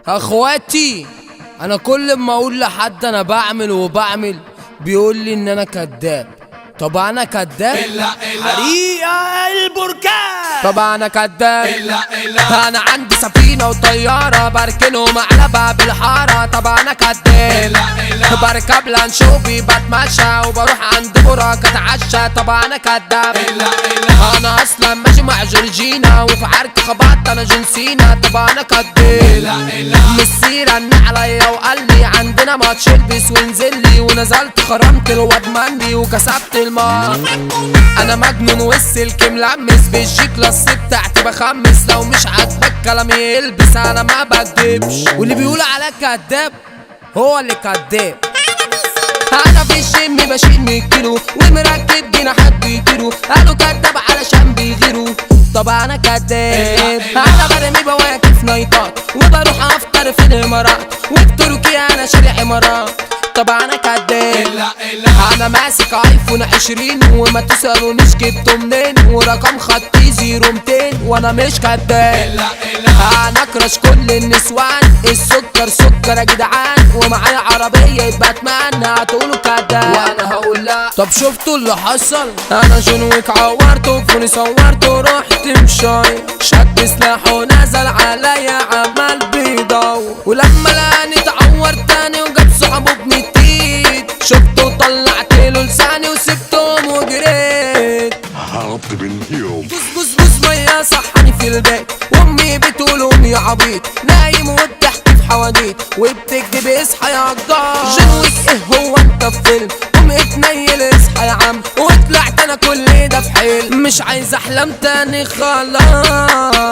اخواتي، انا كل ما اقول لحد انا بعمل وبعمل بيقول لي ان انا كذاب. طب انا كذاب؟ حريقة البركان. طب انا كذاب؟ انا عندي سفينة وطيارة بركنهم على باب الحارة. طب انا كذاب؟ بركب لانشوبي بتمشى وبروح عند براك اتعشى. طب انا كذاب؟ انا اصلا ماشي مع جورجينا وفي عرك خبطت انا جنسينا. طب انا كذاب؟ مسيرة ان عليا وقال لي عندنا ماتش البس وانزل لي، ونزلت خرمت الواد مندي وكسبت المار. انا مجنون والسلك ملمس بالجي كلاس بتاعتي بخمس. لو مش عاجبك كلامي يلبس انا ما بكدبش، واللي بيقول عليك كداب هو اللي كداب. انا في الجيم بشيل 100 كيلو ومركب جناحات بيطيروا، قالوا كداب علشان بيغيروا. طب انا كداب؟ انا برمي بواكف نايتات وبروح افطر في الامارات، وبتركيا انا شاري عمارات. طب انا كداب؟ انا ماسك ايفون 20 وما تسألونيش جبته منين، ورقم خطي 0200 وانا مش كداب. انا كراش كل النسوان، السكر سكر يا جدعان، ومعايا عربية باتمان هتقولوا كداب وانا هقول لا. طب شفتوا اللي حصل؟ انا جون ويك عورته فوني صورته رحت مشاي، شد سلاحه ونزل عليا عمال بيدور، ولما لقاني اتعور تاني وجاب صحابه بنتيت، شفته طلعت له لساني وسبتهم وجريت. هربت منهم. بص مية صحاني في البيت، وامي بتقول امي عبيط نايم وبتحكي في حواديت وبتكتب اصحى يا جدار. جون ويك ايه هو انت في فيلم؟ قوم اتنيل اصحى يا عم، وطلعت انا كل ده في حلم، مش عايز احلم تاني خلاص.